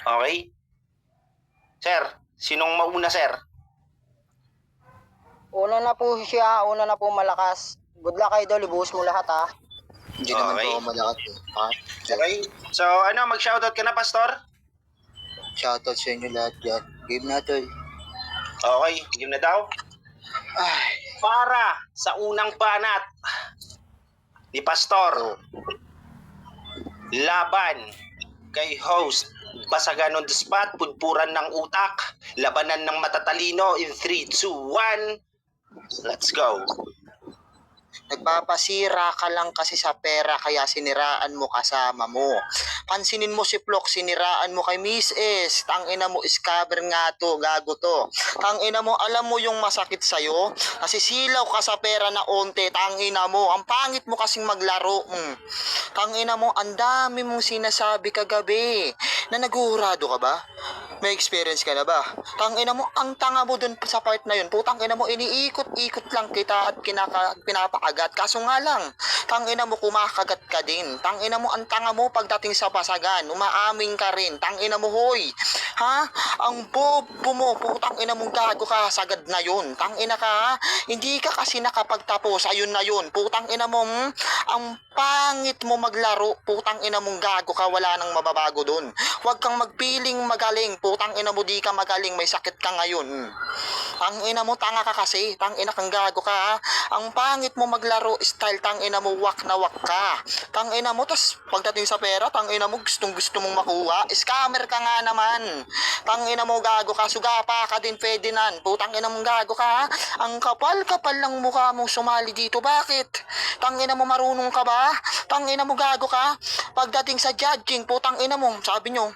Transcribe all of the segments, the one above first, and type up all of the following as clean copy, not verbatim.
Okay? Sir, sinong mauna, sir? Una na po siya, una na po malakas. Good luck, idol. Ibuhos mo lahat, ha. Hindi naman Okay. po ako malakas eh. Ha? Okay. So, mag-shoutout ka na, Pastor? Shoutout sa inyo lahat dyan. Game na tol. Okay, game na daw. Ay, Para sa unang banat ni Pastor, laban kay host, basagan on the spot, pudpuran ng utak, labanan ng matatalino in 3, 2, 1, let's go. nagpapasira ka lang kasi sa pera kaya siniraan mo kasama mo. Pansinin mo si Plok, siniraan mo kay Miss S. Tangina mo, scabber nga to, gago to. Tangina mo, alam mo yung masakit sa'yo? Nasisilaw ka sa pera na onte, tangina mo. Ang pangit mo kasing maglaro. Tangina mo, ang dami mong sinasabi kagabi. Na naguhurado ka ba? May experience ka na ba? Tangina mo, ang tanga mo dun sa part na yun. Putang ina mo, iniikot-ikot lang kita at pinapaagat. Kaso nga lang, tangina mo, kumakagat ka din. Tangina mo, ang tanga mo pagdating sa basagan. Umaamin ka rin. Tangina mo, hoy. Ha? Ang bobo mo, putang ina mong gago ka, sagad na yun. Tangina ka, ha? Hindi ka kasi nakapagtapos. Ayun na yun. Putang ina mo, ang pangit mo maglaro. Putang ina mong gago ka, wala nang mababago dun. Huwag kang magpiling magaling. Putang ina mo, di ka magaling, may sakit ka ngayon. Tang ina mo, tanga ka kasi. Tang ina kang gago ka, ha? Ang pangit mo maglaro, style tang ina mo, wak na wak ka. Tang ina mo, tas pagdating sa pera, tang ina mo, gustong gusto mong makuha. Scammer ka nga naman. Tang ina mo, gago ka, sugapa ka din, pwede nan. Putang ina mong gago ka, ha? Ang kapal-kapal lang mukha mong sumali dito. Bakit? Tang ina mo, marunong ka ba? Tang ina mo, gago ka. Pagdating sa judging, putang ina mo, sabi nyo,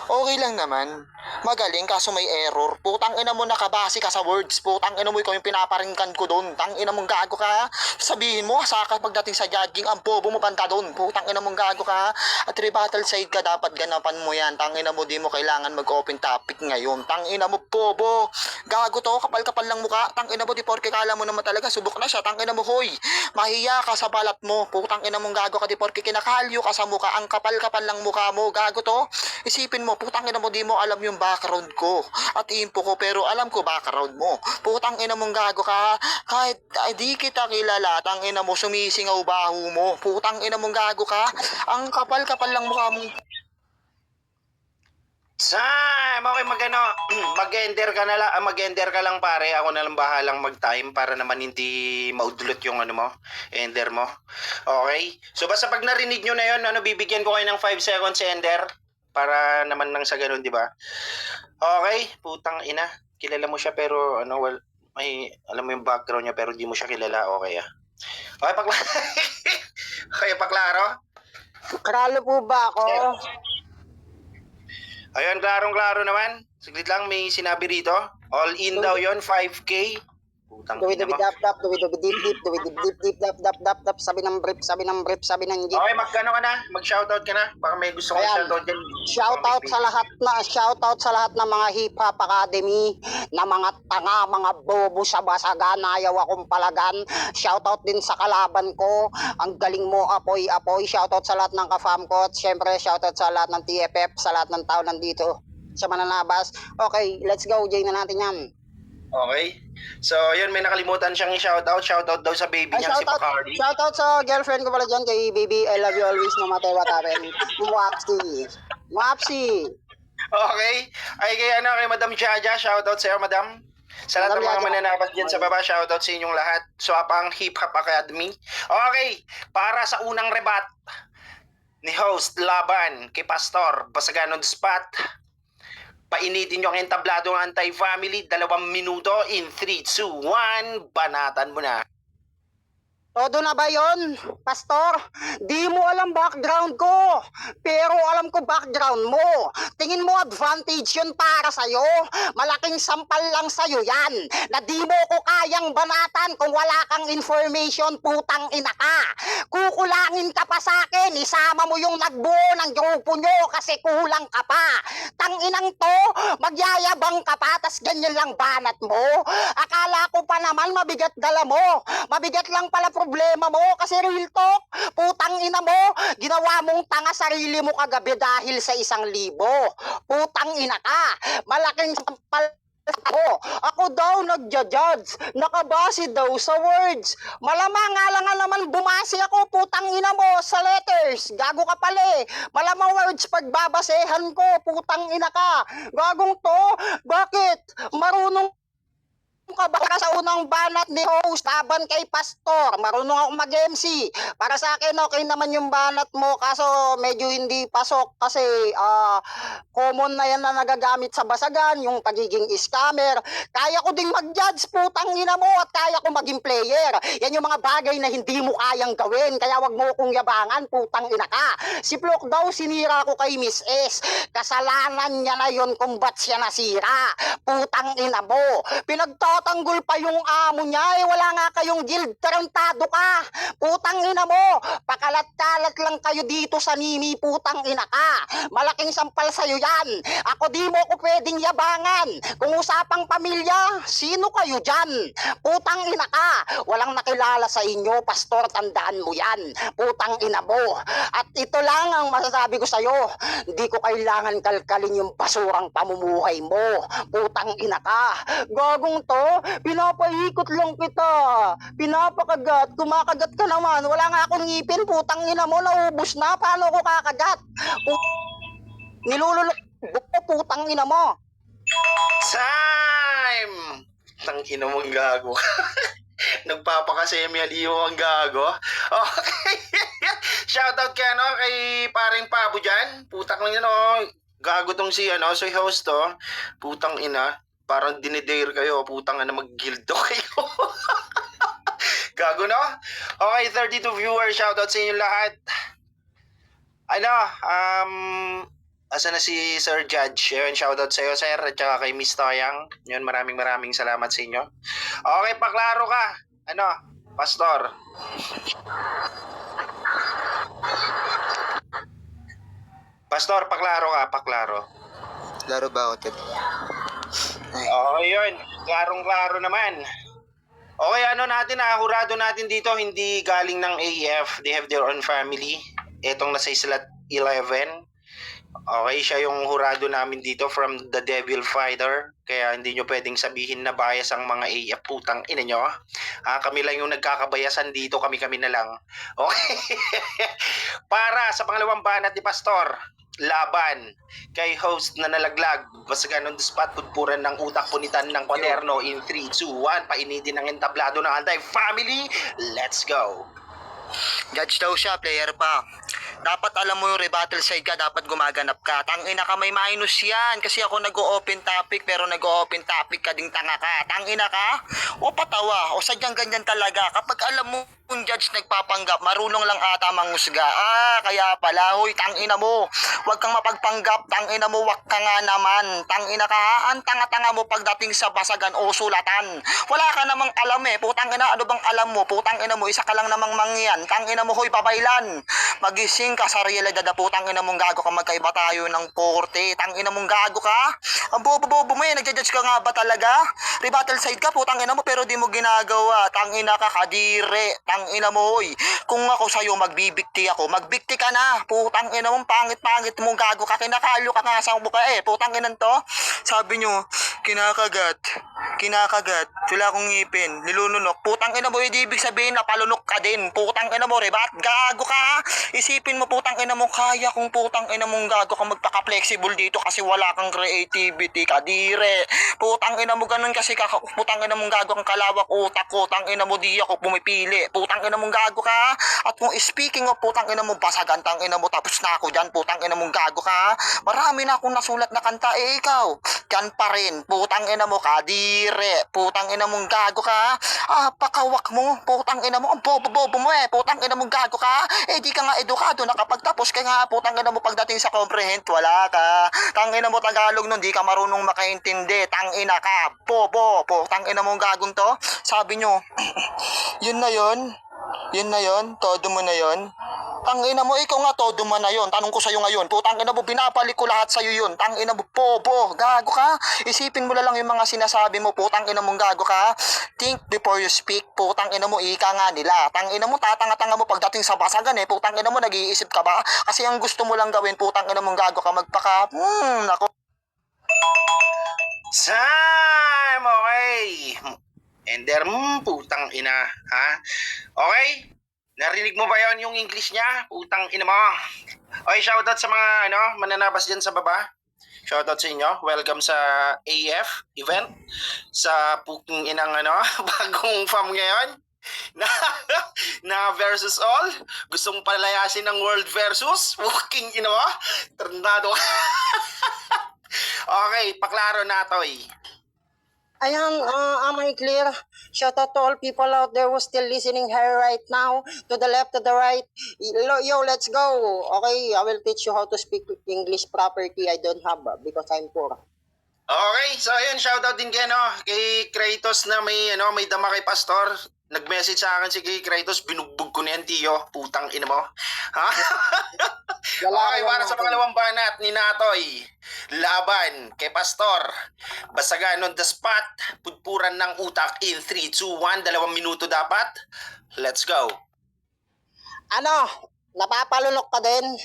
okay lang naman. Magaling kaso may error. Putang ina mo, nakabase ka sa words. Putang ina mo, ikaw yung pinaparinggan ko doon. Tang ina mong gago ka. Sabihin mo, saka pagdating sa judging, ang bobo mo banda doon. Putang ina mong gago ka. At rebuttal side ka, dapat ganapan mo yan. Tang ina mo, di mo kailangan mag-open topic ngayon. Tang ina mo, bobo. Gago to, kapal-kapal lang mukha. Tang ina mo, di porke kala mo naman talaga, subok na siya. Tang ina mo, hoy. Mahiya ka sa balat mo. Putang ina mong gago ka, di porke kinakalyo ka sa mukha. Ang kapal-kapal lang mukha mo. Gago to. Isipin mo, putang ina mo, di mo alam yung background ko at info ko, pero alam ko background mo. Putang ina mong gago ka, kahit di kita kilala, tang ina mo, sumisingaw baho mo. Putang ina mong gago ka, ang kapal-kapal lang mukha mo. Sam, okay, mag-ender ka na lang, mag-ender ka lang pare, ako na lang bahalang mag-time para naman hindi maudlot yung ender mo. Okay? So basta pag narinig nyo na yun, bibigyan ko kayo ng 5 seconds ender para naman nang sa ganun, di ba? Okay, putang ina. Kilala mo siya pero may alam mo yung background niya pero di mo siya kilala. Okay ah. Okay, okay, paklaro? Kralo po ba ako? Ayun, klarong-klaro naman. Saglit lang, may sinabi rito. All in daw yon 5K. Putang ina mo. Duwi-duwi-dap-dap, duwi-duwi-dip-dip, duwi-dip-dip, dap-dap-dap-dap, sabi ng brief, sabi ng brief, sabi ng jeep. Okay, magkano ka na? Mag-shoutout ka na? Baka may gusto kong Ayan. shoutout dyan. Shoutout sa lahat ng mga Hip Hop Academy, na mga tanga, mga bobo sa basagan, ayaw akong palagan. Shoutout din sa kalaban ko, ang galing mo, apoy-apoy. Shoutout sa lahat ng ka-fam ko, at syempre shoutout sa lahat ng TFF, sa lahat ng tao nandito sa Mananabas. Okay, let's go, Jay na natin yan. Okay. So, yun, may nakalimutan siyang i-shoutout. Shoutout daw sa baby niya, si Bacardi. Shoutout sa girlfriend ko pala dyan, kay baby, I love you always, no matter what happen. Wapsi. Okay. Ay, kay Madam Jaja, shoutout sa iyo, Madam. Sa lahat ng mga mananabas dyan sa baba, shoutout sa inyong lahat. So, ang Hip Hop Academy. Okay. Para sa unang rebat ni host, laban kay Pastor, basagan on the spot. Painitin nyo ang entablado ng anti-family, 2 minuto, in 3, 2, 1, banatan mo na. Todo na ba yun, Pastor? Di mo alam background ko, pero alam ko background mo. Tingin mo advantage yun para sa'yo? Malaking sampal lang sa'yo yan, na di mo ko kayang banatan kung wala kang information, putang ina ka. Kukulangin ka pa sa akin, isama mo yung nagbuo ng grupo nyo kasi kulang ka pa. Tanginang to, magyayabang ka pa, tas ganyan lang banat mo. Akala ko pa naman mabigat dala mo. Mabigat lang pala problema problema mo kasi real talk. Putang ina mo, ginawa mong tanga sarili mo kagabi dahil sa 1,000. Putang ina ka, malaking sampal ako daw nagja-judge, nakabase daw sa words. Malamang nga lang nga naman bumase ako, putang ina mo, sa letters. Gago ka pala eh. Malamang words pagbabasehan ko, putang ina ka. Gagong to, bakit? Marunong ka ba sa unang banat ni host laban kay Pastor? Marunong ako mag-MC. Para sa akin, okay naman yung banat mo. Kaso medyo hindi pasok kasi common na yan na nagagamit sa basagan, yung pagiging scammer. Kaya ko ding mag-judge, putang ina mo, at kaya ko maging player. Yan yung mga bagay na hindi mo kayang gawin. Kaya wag mo kong yabangan, putang ina ka. Si Plok daw, sinira ko kay Miss S. Kasalanan niya na yun kung ba't siya nasira. Putang ina mo. Pinagtatanggol pa yung amo niya, eh wala nga kayong guild, tarantado ka. Putang ina mo. Pakalat-kalat lang kayo dito sa Nini, putang ina ka. Malaking sampal sa'yo yan. Ako di mo ko pwedeng yabangan. Kung usapang pamilya, sino kayo dyan? Putang ina ka. Walang nakilala sa inyo, Pastor, tandaan mo yan. Putang ina mo. At ito lang ang masasabi ko sa'yo. Hindi ko kailangan kalkalin yung basurang pamumuhay mo. Putang ina ka. Gagong to, pinapaikot lang kita. Pinapakagat, kumakagat ka naman. Wala nga akong ngipin, putang ina mo, naubos na. Paano ko kakagat? Nilululok ko, putang ina mo. Time! Tang ina mong gago. Nagpapakasemi-aliw ang gago. Okay. Shoutout kay kay paring Pabo dyan. Putang lang yan gago tong si si host Putang ina. Parang dinidare kayo. Putang ina, mag-gildo kayo. Gago no? Okay, 32 viewers. Shoutout sa inyo lahat. Asa na si Sir Judge? Yun, shoutout sa iyo, sir, at saka kay Miss Toyang. Yun, maraming salamat sa inyo. Okay, paklaro ka. Pastor? Pastor, paklaro ka, paklaro. Laro ba ako, Ted? Okay, yun. Klarong-klaro naman. Okay, hurado natin dito, hindi galing ng AF. They have their own family. Etong nasa slot 11. Okay, siya yung hurado namin dito from the Devil Fighter. Kaya hindi nyo pwedeng sabihin na bias ang mga AF, putang ina nyo. Kami lang yung nagkakabayasan dito, kami-kami na lang. Okay. Para sa pangalawang banat ni Pastor, laban kay host na nalaglag. Basta ganun the spot, pudpuran ng utak, punitan ng kwaderno in 3, 2, 1. Painitin ng entablado ng anti-family. Let's go. Judge daw siya, player pa. Dapat alam mo yung rebuttal side ka, dapat gumaganap ka. Tangina ka, may minus yan. Kasi ako nag-o-open topic, pero nag-o-open topic ka ding tanga ka. Tangina ka? O patawa, o sadyang ganyan talaga. Kapag alam mo kung judge nagpapanggap, marunong lang ata mangusga. Kaya pala, hoy, tangina mo. Huwag kang mapagpanggap, tangina mo, wag ka nga naman. Tangina ka, ang tanga-tanga mo pagdating sa basagan o sulatan. Wala ka namang alam putang ina, ano bang alam mo? Putang ina mo, isa ka lang namang mangyan. Tangina mo, hoy, babaylan. Magising ka sa realidad na putang ina mong gago ka, magkaiba tayo ng korte. Tangina mong gago ka. Ang bobo-bobo mo nagja-judge ka nga ba talaga? Rebuttal side ka, putang ina mo, pero di mo ginagawa. Tangina ka, kadire. Tangina mo, hoy. Kung ako sa'yo magbibikti ako, magbikti ka na. Putang ina mong pangit-pangit mong gago ka, kinakalo ka nga sa buka putang ina to. Sabi nyo, kinakagat. Wala akong ngipin, nilununok. Putang ina mo, hindi ibig sabihin na palunok ka din. Putang ina mo, rebat, gago ka. Isipin mo, putang ina mo, kaya kung putang ina mong gago ka magpaka-flexible dito kasi wala kang creativity, kadire. Putang ina mo, ganun kasi putang ina mong gago kang kalawak utak ko. Putang ina mo, di ako pumipili. Putang ina mong gago ka. At kung speaking of putang ina mo, basagan, tang ina mo, tapos na ako dyan. Putang ina mong gago ka. Marami na akong nasulat na kanta, ikaw. Yan pa rin. Putang ina mo, kadire. Putang ina mong gago ka. Pakawak mo. Putang ina mo, ang bobo-bobo mo Putang ina mong gago ka. Di ka nga edukado, nakapagtapos ka nga. Putang ina mo, pagdating sa comprehend, wala ka. Tang ina mo, Tagalog nun, di ka marunong makaintindi. Tang ina ka, bobo. Putang ina mong gagong to. Sabi nyo, yun na yun, todo mo na yun. Tangina mo, ikaw nga todo man na yun. Tanong ko sa'yo ngayon, putang ina mo, binabalik ko lahat sa'yo yun. Tangina mo, bobo, gago ka. Isipin mo na lang yung mga sinasabi mo, putang ina mong gago ka. Think before you speak, putang ina mo, ika nga nila. Tangina mo, tatanga-tanga mo pagdating sa basagan eh. Putang ina mo, nag-iisip ka ba? Kasi ang gusto mo lang gawin, putang ina mong gago ka, magpaka, nako. Sam! Okay. Ender, putang ina. Ha? Okay? Narinig mo ba yon yung English niya? Putang ina mo. Okay, shoutout sa mga mananabas dyan sa baba. Shoutout sa inyo. Welcome sa AF event. Sa puking inang bagong fam ngayon. Na versus all. Gustong palayasin ng world versus. Puking ina mo. Tornado. Okay, paklaro na to eh. Ayan, am I clear? Shout out to all people out there who still listening here right now. To the left, to the right. Yo, let's go. Okay, I will teach you how to speak English properly. I don't have because I'm poor. Okay, so ayun, shoutout din kay Kratos na may dama kay Pastor. Nag-message sa akin si kay Kratos, binugbog ko na yan, Tiyo. Putang ina mo. Ha? Okay, para sa pangalawang banat ni Natoy. Laban kay Pastor. Basagan on the spot. Pudpuran ng utak in 3, 2, 1. 2 minuto dapat. Let's go. Ano? Napapalunok ka din?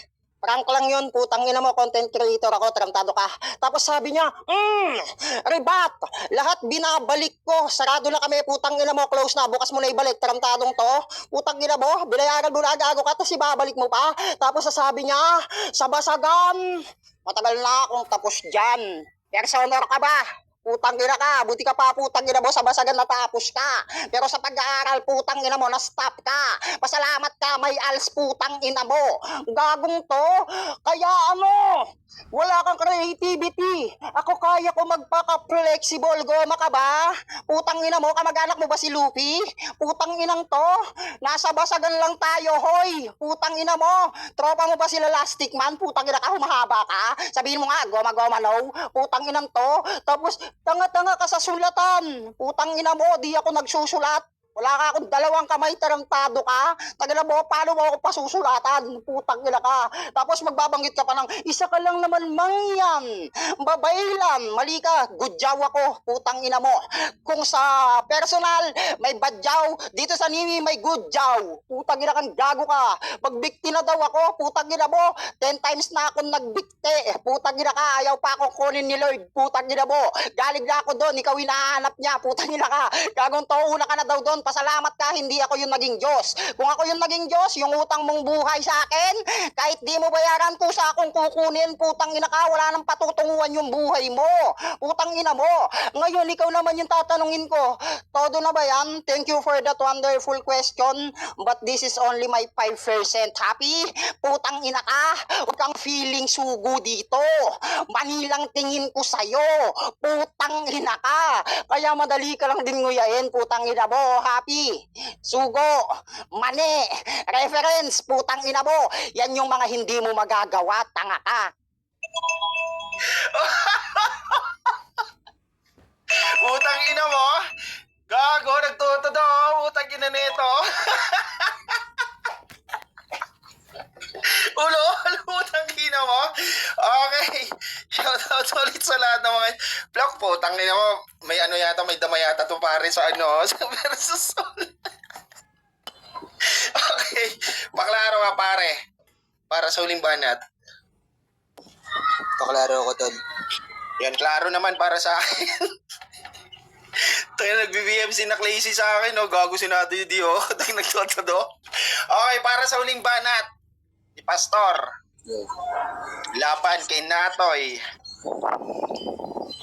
Prank lang yun, putang ina mo, content creator ako, tarantado ka. Tapos sabi niya, rebat, lahat binabalik ko, sarado na kami, putang ina mo, close na, bukas mo na ibalik, tarantadong to. Putang ina mo, binayaran mo na agago ka, tapos ibabalik mo pa. Tapos sasabi niya, sa basagan, matagal na akong tapos dyan. Personor ka ba? Putang ina ka, buti ka pa putang ina mo sa basagan natapos ka. Pero sa pag-aaral putang ina mo na-stop ka. Pasalamat ka may als putang ina mo. Gagong to, kaya wala kang creativity. Ako kaya ko magpaka-flexible, goma ka ba? Putang ina mo, kamag-anak mo ba si Luffy? Putang inang to, nasa basagan lang tayo, hoy. Putang ina mo, tropa mo ba sila Elastic Man? Putang ina ka, humahaba ka. Sabihin mo nga, goma-goma no. Putang inang to, tapos tanga-tanga ka sa sulatan. Putang ina mo, di ako nagsusulat. Wala ka akong dalawang kamay, tarantado ka. Tagala mo, paano mo ako pasusulatan? Putang ina ka. Tapos magbabanggit ka pa ng, isa ka lang naman mangyan. Babaylan, mali ka. Gudyaw ako, putang ina mo. Kung sa personal, may badyaw. Dito sa Nimi, may gudyaw. Putang ina kang gago ka. Pagbikti na daw ako, putang ina mo. 10 times na akong nagbikti. Putang ina ka, ayaw pa akong kunin ni Lord. Putang ina mo. Galing na ako doon, ikaw hinahanap niya. Putang ina ka. Gagong to, una ka na daw doon. Pasalamat ka, hindi ako yung naging Diyos. Kung ako yung naging Diyos, yung utang mong buhay sa akin, kahit di mo bayaran, kusa akong kukunin, putang ina ka, wala nang patutunguhan yung buhay mo. Putang ina mo. Ngayon, ikaw naman yung tatanungin ko, todo na ba yan? Thank you for that wonderful question, but this is only my 5% happy. Putang ina ka, huwag kang feeling sugo dito. Manilang tingin ko sa'yo. Putang ina ka. Kaya madali ka lang din nguyain, putang ina mo. Happy, sugo, mani, reference, putang ina mo. Yan yung mga hindi mo magagawa, tanga ka. Utang ina mo. Gago, nagtuto daw. Utang ina nito. Ulo, utang ina mo. Okay. Shoutout ulit sa lahat ng mga vlog po. Utang ina mo. May may dama yata to pare sa sa versus all. Okay. Paklaro ka pare. Para sa huling banat. Paklaro ko, Tol. Yan, klaro naman para sa akin. Tayo nag-BBMC na Clazy sa akin, no? Gago si Nato yun, Tayo nagtotado. Okay, para sa huling banat. Ni Pastor. Laban kay Natoy.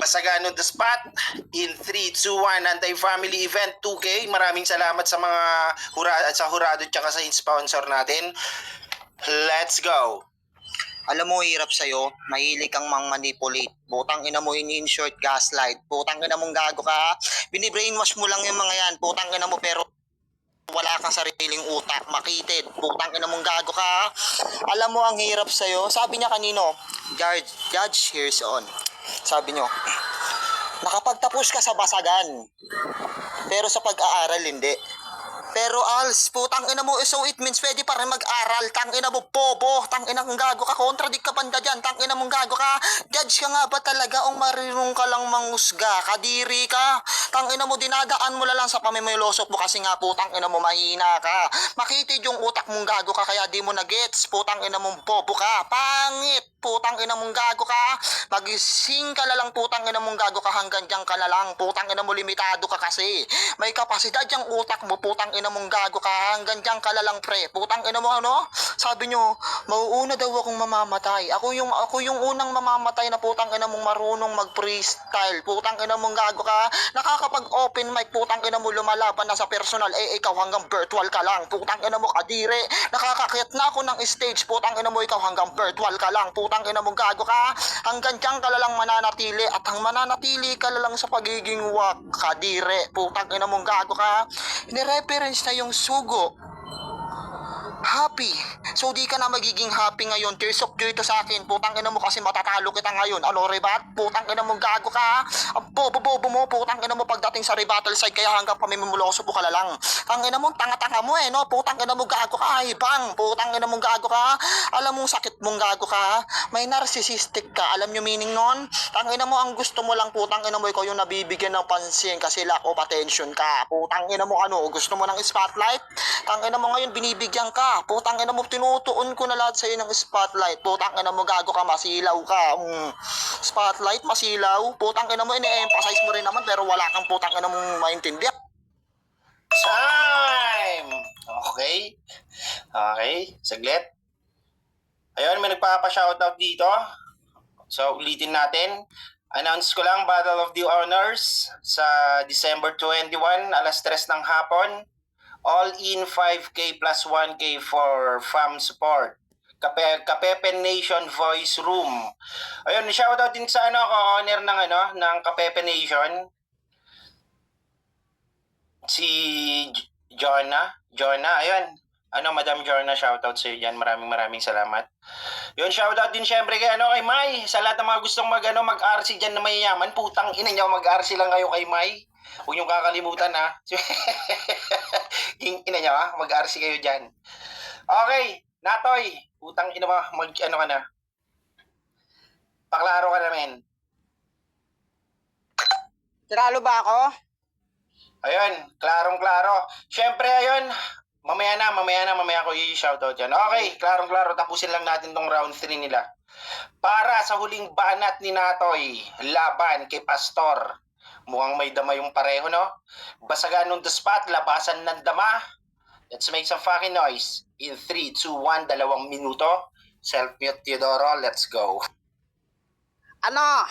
Basagan on the spot. In 3, 2, 1, anti-family event 2K. Maraming salamat sa mga hurado at sa sponsor natin. Let's go. Alam mo, hirap sa'yo, mahilig kang mang-manipulate. Putang ina mo, in-short gaslight. Putang ina mong gago ka. Binibrainwash mo lang yung mga yan. Putang ina mo, pero wala kang sariling utak. Makitid. Putang ina mong gago ka. Alam mo, ang hirap sa'yo. Sabi niya kanino, judge here's on. Sabi niyo, nakapagtapos ka sa basagan, pero sa pag-aaral hindi. Pero als, putang ina mo, so it means pwede pa rin mag-aral. Tang ina mo, bobo. Tang ina mong gago ka. Contradict ka banda dyan. Tang ina mong gago ka. Judge ka nga ba talaga o marirong ka lang mangusga? Kadiri ka. Tang ina mo, dinadaan mo lang sa pamimilosok mo kasi nga putang ina mo mahina ka. Makitid yung utak mong gago ka kaya di mo na-gets. Putang ina mong bobo ka. Pangit. Putang ina mong gago ka. Magising ka na lang putang ina mong gago ka hanggang dyan ka na lang. Putang ina mo limitado ka kasi. May kapasidad yung utak mo putang ina mong gago ka hanggang dyan ka na lang pre. Putang ina mo ano? Sabi nyo, mauuna daw akong mamamatay. Ako yung unang mamamatay na putang ina mong marunong mag-freestyle. Putang ina mong gago ka. Nakakapag open mic putang ina mo lumalaban na sa personal. Ikaw hanggang virtual ka lang. Putang ina mo kadire. Nakakakit na ako ng stage. Putang ina mo ikaw hanggang virtual ka lang. Putang ina mong gago ka. Hanggang dyan ka lang mananatili. At ang mananatili ka lang sa pagiging wak. Kadire. Putang ina mong gago ka. Ni-reference na yung sugo. Happy. So di ka na magiging happy ngayon. Tears of joy to sa akin. Putang ina mo kasi matatalo kita ngayon. Ano rebat? Putang ina mo gago ka. Ang bobo-bobo mo. Putang ina mo pagdating sa rebattle side kaya hanggang pamimumuloso po ka na lang. Tang ina mo tanga-tanga mo no. Putang ina mo gago ka. Ay bang. Putang ina mo gago ka. Alam mo sakit mong gago ka. May narcissistic ka. Alam nyo meaning nun? Tang ina mo ang gusto mo lang putang ina mo ikaw yung nabibigyan ng pansin kasi lack of attention ka. Putang ina mo ano. Gusto mo ng spotlight? Tang ina mo ngayon binibigyan ka. Putang ina mo, tinutuon ko na lahat sa'yo ng spotlight. Putang ina mo, gago ka, masilaw ka. Spotlight, masilaw. Putang ina mo, ini-emphasize mo rin naman, pero wala kang putang ina mong maintindihan. Time! Okay. Okay, saglit. Ayun, may nagpapa-shoutout dito. So, ulitin natin. Announce ko lang, Battle of the Honors sa December 21, alas 3 ng hapon. All in 5K plus 1K for fam support. Kapepen Nation Voice Room. Ayun, shoutout din sa ko-owner ng Kapepen Nation. Si Jonah, ayun. Madam Jonah, shoutout sa iyo diyan. Maraming salamat. Yun, shoutout din syempre kay kay Mai. Sa lahat ng mga gustong mag-RC diyan na mayayaman, putang ina niyo, mag-RC lang kayo kay Mai. Huwag niyong kakalimutan ha. Ina niyo ha, mag-RC kayo diyan. Okay, Natoy, putang ina mo, ka na. Paklaro ka na, men. Tiralo ba ako? Ayun, klarong-klaro. Syempre, ayun, mamaya ko i-shoutout yan. Okay, klarong-klaro, tapusin lang natin tong round 3 nila. Para sa huling banat ni Natoy, laban kay Pastor. Mukhang may dama yung pareho, no? Basagan nung the spot, labasan ng dama. Let's make some fucking noise. In 3, 2, 1, 2 minuto. Self-mute, Teodoro, let's go. Ano?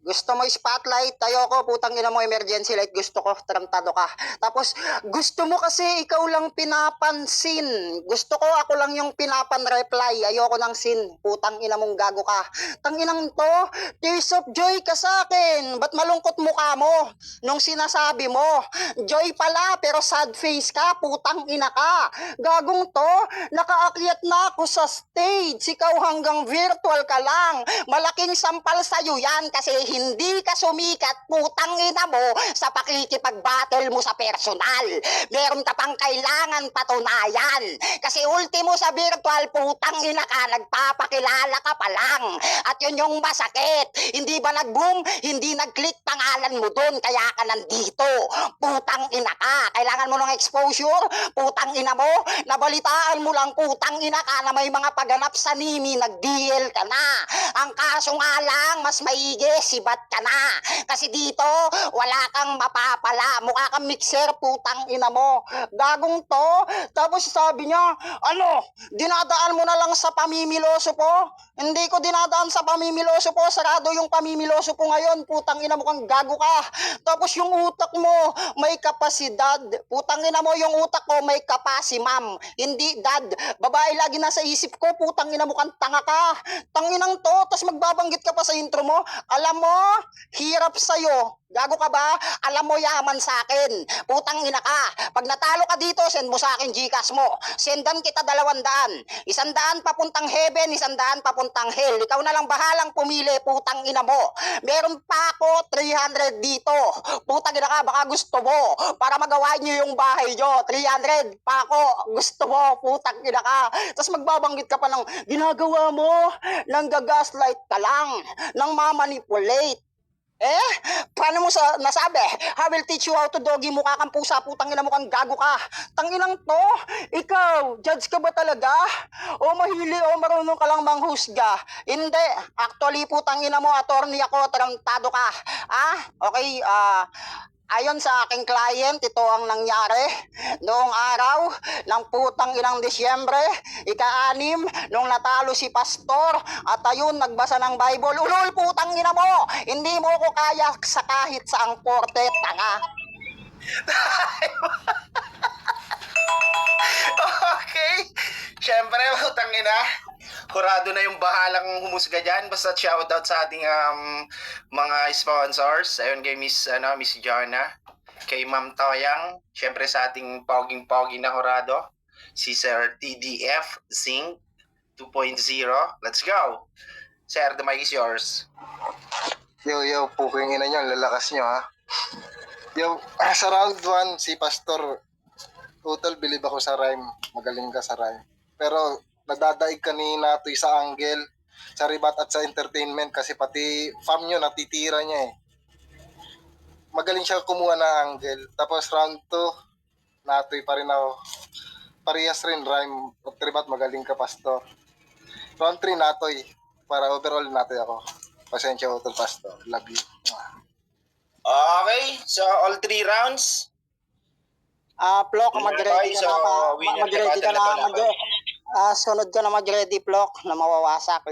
Gusto mo spotlight? Ayoko, putang ina mo, emergency light. Gusto ko, tarantado ka. Tapos, gusto mo kasi ikaw lang pinapansin. Gusto ko, ako lang yung pinapan-reply. Ayoko ng sin. Putang ina mong gago ka. Tanginang to, tears of joy ka sa akin. Ba't malungkot mukha mo? Nung sinasabi mo, joy pala, pero sad face ka. Putang ina ka. Gagong to, nakaakyat na ako sa stage. Ikaw hanggang virtual ka lang. Malaking sampal sa'yo yan kasi hindi ka sumikat, putang ina mo, sa pakikipag-battle mo sa personal. Meron ka pang kailangan patunayan. Kasi ultimo sa virtual, putang ina ka, nagpapakilala ka pa lang. At yun yung masakit. Hindi ba nag-boom? Hindi nag-click pangalan mo dun, kaya ka nandito. Putang ina ka. Kailangan mo ng exposure? Putang ina mo. Nabalitaan mo lang, putang ina ka, na may mga pagganap sa Nimi, nag-DL ka na. Ang kaso nga lang, mas maigi, sibat ka na. Kasi dito, wala kang mapapala. Mukha kang mixer, putang ina mo. Gagong to. Tapos sabi niya, dinadaan mo na lang sa pamimiloso po? Hindi ko dinadaan sa pamimiloso po. Sarado yung pamimiloso po ngayon. Putang ina mo kang gago ka. Tapos yung utak mo, may kapasidad. Putang ina mo, yung utak ko, may kapasi, ma'am. Hindi, dad. Babae lagi nasa isip ko. Putang ina mo kang tanga ka. Tanginang to. Tapos magbabanggit ka pa sa intro mo. Alam mo, Hirap sa'yo. Gago ka ba? Alam mo yaman sa akin. Putang ina ka. Pag natalo ka dito, send mo sa akin Gcash mo. Sendan kita 200. 100 papuntang heaven, 100 papuntang hell. Ikaw na lang bahalang pumili, putang ina mo. Meron pa ako 300 dito. Putang ina ka, baka gusto mo. Para magawa niyo yung bahay niyo. 300 pa ako. Gusto mo, putang ina ka. Tapos magbabanggit ka pa ng ginagawa mo. Nang gagaslight ka lang. Nang mamanipulate. Paano mo nasabi? I will teach you how to doggy, mukha kang pusa, putang ina mo kang gago ka. Tanginang to, ikaw, judge ka ba talaga? O mahili o marunong ka lang manghusga? Hindi, actually putang ina mo, attorney ako, tarantado ka. Okay, ayon sa aking client, ito ang nangyari noong araw ng putang inang Disyembre, ika-6, nung natalo si pastor at ayun, nagbasa ng Bible. Ulol, putang ina mo! Hindi mo ko kaya sa kahit saang korte, tanga. Okay. Siyempre, utang ina. Kurado na yung bahalang humusga dyan. Basta shoutout sa ating mga sponsors. Ayun kay Miss Jonna. Kay Ma'am Toyang. Siyempre sa ating poging-pogi na kurado. Si Sir TDF Zing 2.0. Let's go. Sir, the mic is yours. Yo, puking ina nyo, lalakas nyo ha. Yo, sa round 1, si Pastor, total believe ako sa rhyme. Magaling ka sa rhyme. Pero, nadadaig ka ni Natoy sa angle, sa ribat at sa entertainment kasi pati fam nyo, natitira niya eh. Magaling siya kumuha ng angle. Tapos round 2, Natoy pa rin ako. Parehas rin, rhyme at ribat, magaling ka, Pastor. Round 3, Natoy. Para overall, Natoy ako. Pasensya ko, Pastor. Love you. Okay. So, all 3 rounds. Plok, mag-ready ka na. winner Mag-ready ka battle na. na to. Sunod ka na mag-ready, Plok, na mawawasak.